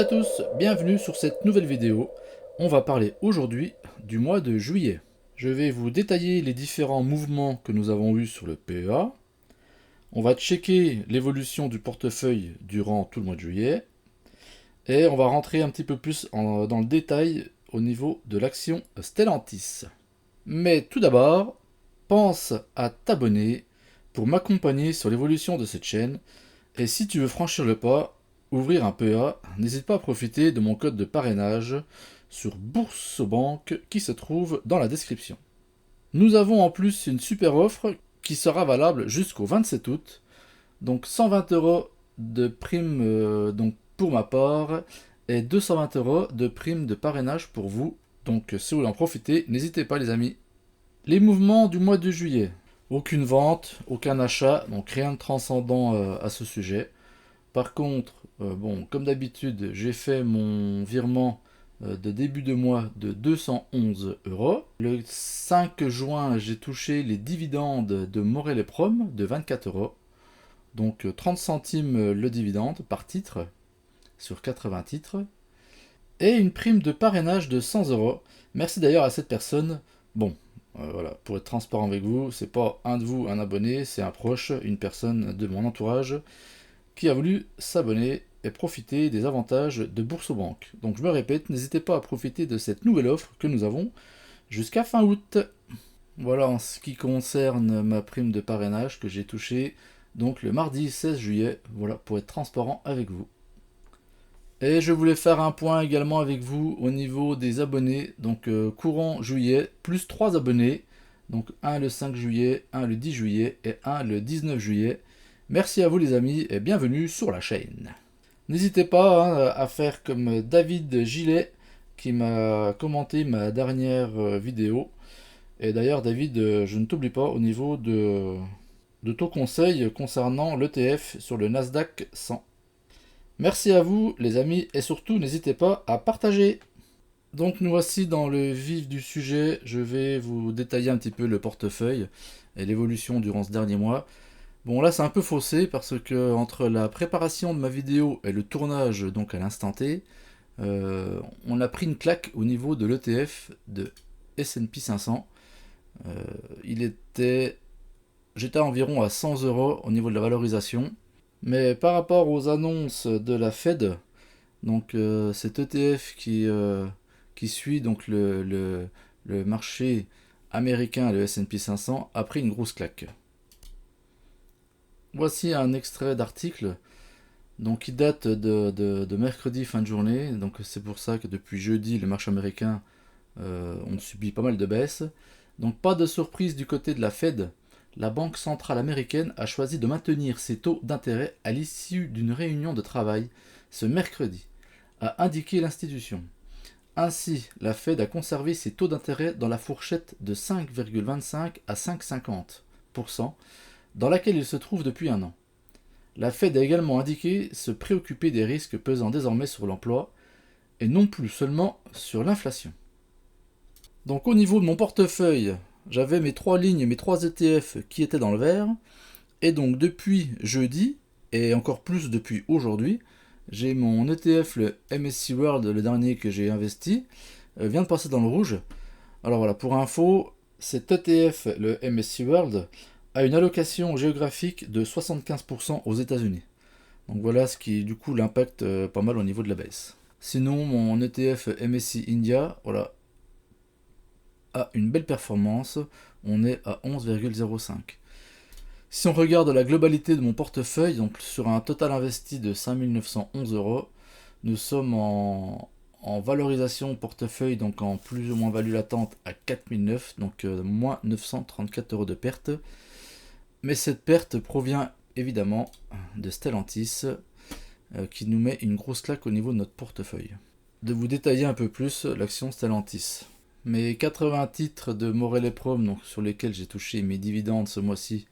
à tous, bienvenue sur cette nouvelle vidéo. On va parler aujourd'hui du mois de juillet. Je vais vous détailler les différents mouvements que nous avons eus sur le PEA. On va checker l'évolution du portefeuille durant tout le mois de juillet. Et on va rentrer un petit peu plus dans le détail au niveau de l'action Stellantis. Mais tout d'abord, pense à t'abonner pour m'accompagner sur l'évolution de cette chaîne. Et si tu veux franchir le pas, ouvrir un PA, n'hésite pas à profiter de mon code de parrainage sur Boursobank qui se trouve dans la description. Nous avons en plus une super offre qui sera valable jusqu'au 27 août. Donc 120 euros de prime donc pour ma part et 220 euros de prime de parrainage pour vous. Donc si vous voulez en profiter, n'hésitez pas les amis. Les mouvements du mois de juillet. Aucune vente, aucun achat, donc rien de transcendant à ce sujet. Par contre, bon, comme d'habitude, j'ai fait mon virement de début de mois de 211 euros. Le 5 juin, j'ai touché les dividendes de Morel et Prom de 24 euros. Donc 30 centimes le dividende par titre sur 80 titres. Et une prime de parrainage de 100 euros. Merci d'ailleurs à cette personne. Bon, voilà, pour être transparent avec vous, c'est pas un de vous, un abonné, c'est un proche, une personne de mon entourage qui a voulu s'abonner et profiter des avantages de Boursobank. Donc je me répète, n'hésitez pas à profiter de cette nouvelle offre que nous avons jusqu'à fin août. Voilà en ce qui concerne ma prime de parrainage que j'ai touchée donc le mardi 16 juillet, voilà pour être transparent avec vous. Et je voulais faire un point également avec vous au niveau des abonnés, donc courant juillet, plus 3 abonnés, donc un le 5 juillet, un le 10 juillet et un le 19 juillet. Merci à vous les amis et bienvenue sur la chaîne. N'hésitez pas à faire comme David Gillet qui m'a commenté ma dernière vidéo. Et d'ailleurs David, je ne t'oublie pas au niveau de ton conseil concernant l'ETF sur le Nasdaq 100. Merci à vous les amis et surtout n'hésitez pas à partager. Donc nous voici dans le vif du sujet, je vais vous détailler un petit peu le portefeuille et l'évolution durant ce dernier mois. Bon là c'est un peu faussé parce que entre la préparation de ma vidéo et le tournage donc à l'instant T, on a pris une claque au niveau de l'ETF de S&P 500. J'étais environ à 100 euros au niveau de la valorisation. Mais par rapport aux annonces de la Fed, donc cet ETF qui suit donc le marché américain, le S&P 500, a pris une grosse claque. Voici un extrait d'article donc, qui date de mercredi fin de journée. Donc c'est pour ça que depuis jeudi, le marché américain ont subi pas mal de baisses. Donc pas de surprise du côté de la Fed. La Banque centrale américaine a choisi de maintenir ses taux d'intérêt à l'issue d'une réunion de travail ce mercredi, a indiqué l'institution. Ainsi, la Fed a conservé ses taux d'intérêt dans la fourchette de 5,25 à 5,50%, dans laquelle il se trouve depuis un an. La Fed a également indiqué se préoccuper des risques pesant désormais sur l'emploi et non plus seulement sur l'inflation. Donc au niveau de mon portefeuille, j'avais mes 3 lignes, mes 3 ETF qui étaient dans le vert. Et donc depuis jeudi, et encore plus depuis aujourd'hui, j'ai mon ETF, le MSCI World, le dernier que j'ai investi, vient de passer dans le rouge. Alors voilà, pour info, cet ETF, le MSCI World, a une allocation géographique de 75% aux États-Unis. Donc voilà ce qui du coup l'impacte pas mal au niveau de la baisse. Sinon, mon ETF MSCI India, voilà, a une belle performance, on est à 11,05. Si on regarde la globalité de mon portefeuille, donc sur un total investi de 5 911 euros, nous sommes en valorisation portefeuille, donc en plus ou moins value latente à 4009, donc moins 934 euros de perte. Mais cette perte provient évidemment de Stellantis, qui nous met une grosse claque au niveau de notre portefeuille. De vous détailler un peu plus l'action Stellantis. Mes 80 titres de Morel et Prom, donc sur lesquels j'ai touché mes dividendes ce mois-ci,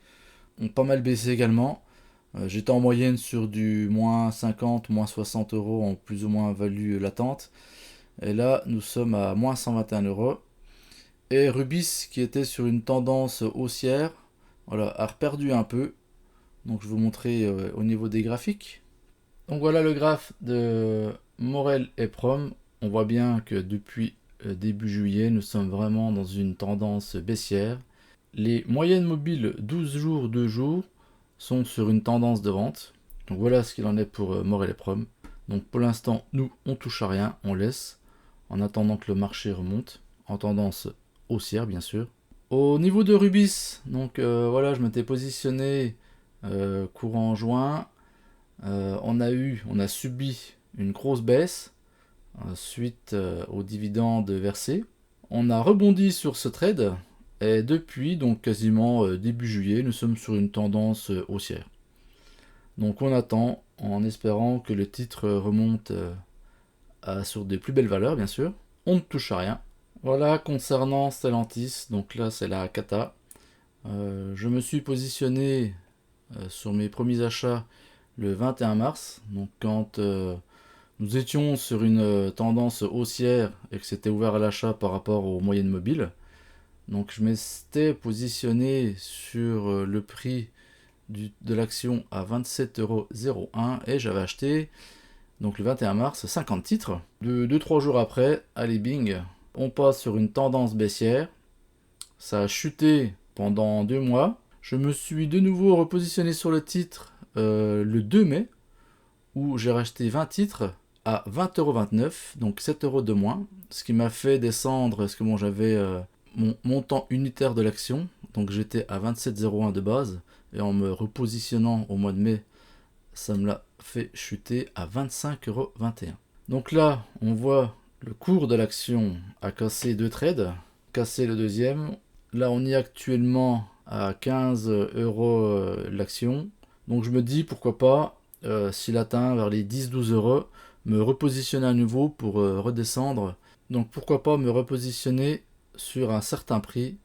ont pas mal baissé également. J'étais en moyenne sur du moins 50, moins 60 euros en plus ou moins value latente. Et là, nous sommes à moins 121 euros. Et Rubis, qui était sur une tendance haussière, voilà, a reperdu un peu. Donc je vais vous montrer au niveau des graphiques. Donc voilà le graphe de Morel et Prom, on voit bien que depuis début juillet, nous sommes vraiment dans une tendance baissière. Les moyennes mobiles 12 jours, 2 jours sont sur une tendance de vente. Donc voilà ce qu'il en est pour Morel et Prom. Donc pour l'instant, nous, on touche à rien, on laisse, en attendant que le marché remonte, en tendance haussière bien sûr. Au niveau de Rubis, donc voilà, je m'étais positionné courant juin. On a subi une grosse baisse suite aux dividendes versés. On a rebondi sur ce trade et depuis, donc quasiment début juillet, nous sommes sur une tendance haussière. Donc on attend en espérant que le titre remonte sur des plus belles valeurs, bien sûr. On ne touche à rien. Voilà, concernant Stellantis, donc là c'est la cata. Je me suis positionné sur mes premiers achats le 21 mars, donc quand nous étions sur une tendance haussière et que c'était ouvert à l'achat par rapport aux moyennes mobiles. Donc je m'étais positionné sur le prix de l'action à 27,01€ et j'avais acheté donc le 21 mars 50 titres. 2-3 jours après, allez bing, on passe sur une tendance baissière. Ça a chuté pendant 2 mois. Je me suis de nouveau repositionné sur le titre le 2 mai où j'ai racheté 20 titres à 20,29€, donc 7€ de moins, ce qui m'a fait descendre, parce que bon, j'avais mon montant unitaire de l'action, donc j'étais à 27,01€ de base, et en me repositionnant au mois de mai, ça me l'a fait chuter à 25,21€. Donc là, on voit le cours de l'action a cassé 2 trades, cassé le deuxième. Là, on est actuellement à 15€ l'action. Donc je me dis, pourquoi pas, s'il atteint vers les 10-12€, me repositionner à nouveau pour redescendre. Donc pourquoi pas me repositionner sur un certain prix,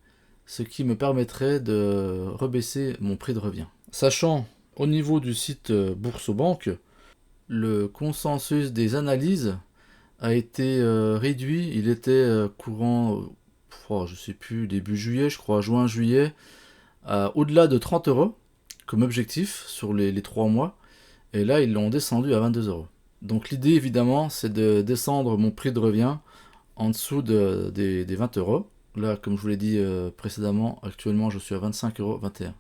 ce qui me permettrait de rebaisser mon prix de revient. Sachant au niveau du site Bourse-Banque, le consensus des analyses a été réduit. Il était courant, je sais plus, début juillet, je crois, juin-juillet, au-delà de 30€ comme objectif sur les 3 mois. Et là, ils l'ont descendu à 22€. Donc l'idée, évidemment, c'est de descendre mon prix de revient en dessous des 20€. Là, comme je vous l'ai dit précédemment, actuellement, je suis à 25,21€.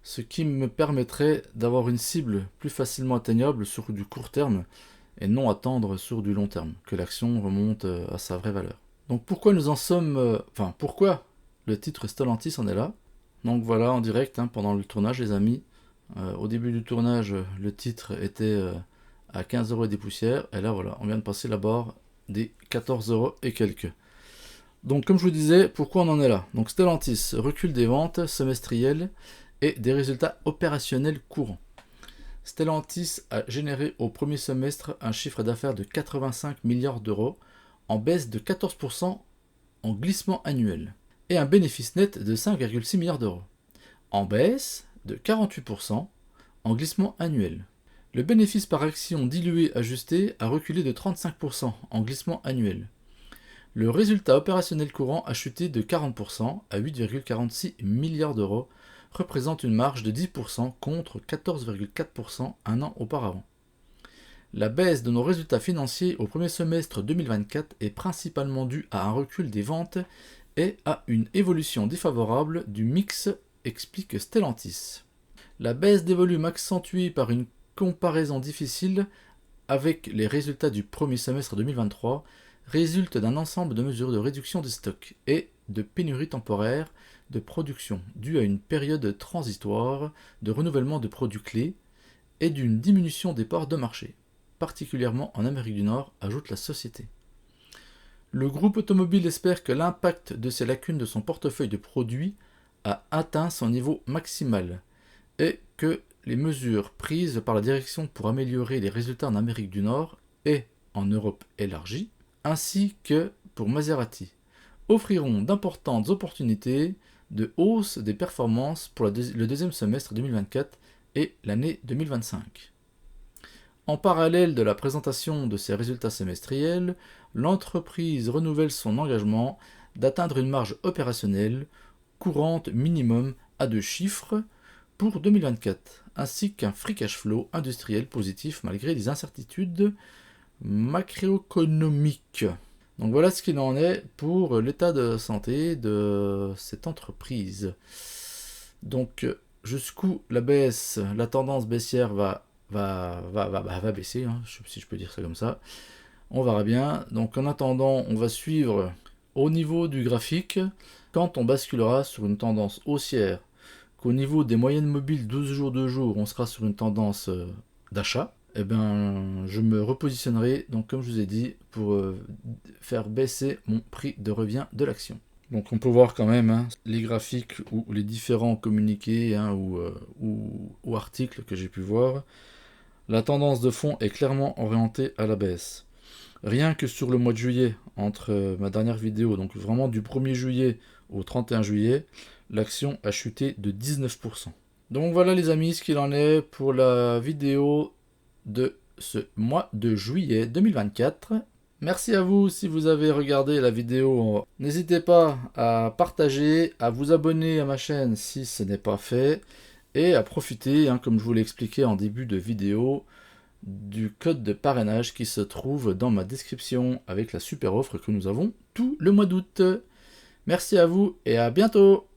Ce qui me permettrait d'avoir une cible plus facilement atteignable sur du court terme et non attendre sur du long terme, que l'action remonte à sa vraie valeur. Donc pourquoi nous en sommes... pourquoi le titre Stellantis en est là? Donc voilà, en direct, pendant le tournage, les amis. Au début du tournage, le titre était à 15€ et des poussières, et là voilà, on vient de passer la barre des 14€ et quelques. Donc comme je vous disais, pourquoi on en est là? Donc Stellantis, recul des ventes semestrielles et des résultats opérationnels courants. Stellantis a généré au premier semestre un chiffre d'affaires de 85 milliards d'euros, en baisse de 14% en glissement annuel, et un bénéfice net de 5,6 milliards d'euros, en baisse de 48% en glissement annuel. Le bénéfice par action dilué ajusté a reculé de 35% en glissement annuel. Le résultat opérationnel courant a chuté de 40% à 8,46 milliards d'euros, représente une marge de 10% contre 14,4% un an auparavant. La baisse de nos résultats financiers au premier semestre 2024 est principalement due à un recul des ventes et à une évolution défavorable du mix, explique Stellantis. La baisse des volumes accentuée par une comparaison difficile avec les résultats du premier semestre 2023 résulte d'un ensemble de mesures de réduction des stocks et de pénurie temporaire de production due à une période transitoire de renouvellement de produits clés et d'une diminution des parts de marché, particulièrement en Amérique du Nord, ajoute la société. Le groupe automobile espère que l'impact de ces lacunes de son portefeuille de produits a atteint son niveau maximal et que les mesures prises par la direction pour améliorer les résultats en Amérique du Nord et en Europe élargie, ainsi que pour Maserati, offriront d'importantes opportunités de hausse des performances pour le deuxième semestre 2024 et l'année 2025. En parallèle de la présentation de ses résultats semestriels, l'entreprise renouvelle son engagement d'atteindre une marge opérationnelle courante minimum à 2 chiffres pour 2024, ainsi qu'un free cash flow industriel positif malgré les incertitudes macroéconomique. Donc voilà ce qu'il en est pour l'état de santé de cette entreprise. Donc jusqu'où la baisse, la tendance baissière va baisser, hein, si je peux dire ça comme ça. On verra bien. Donc en attendant, on va suivre au niveau du graphique. Quand on basculera sur une tendance haussière, qu'au niveau des moyennes mobiles 12 jours de jour, on sera sur une tendance d'achat, eh ben, je me repositionnerai, donc comme je vous ai dit, pour faire baisser mon prix de revient de l'action. Donc on peut voir quand même hein, les graphiques ou les différents communiqués hein, ou articles que j'ai pu voir. La tendance de fond est clairement orientée à la baisse. Rien que sur le mois de juillet, entre ma dernière vidéo, donc vraiment du 1er juillet au 31 juillet, l'action a chuté de 19%. Donc voilà les amis ce qu'il en est pour la vidéo de ce mois de juillet 2024. Merci à vous si vous avez regardé la vidéo. N'hésitez pas à partager, à vous abonner à ma chaîne si ce n'est pas fait et à profiter, hein, comme je vous l'ai expliqué en début de vidéo, du code de parrainage qui se trouve dans ma description avec la super offre que nous avons tout le mois d'août. Merci à vous et à bientôt!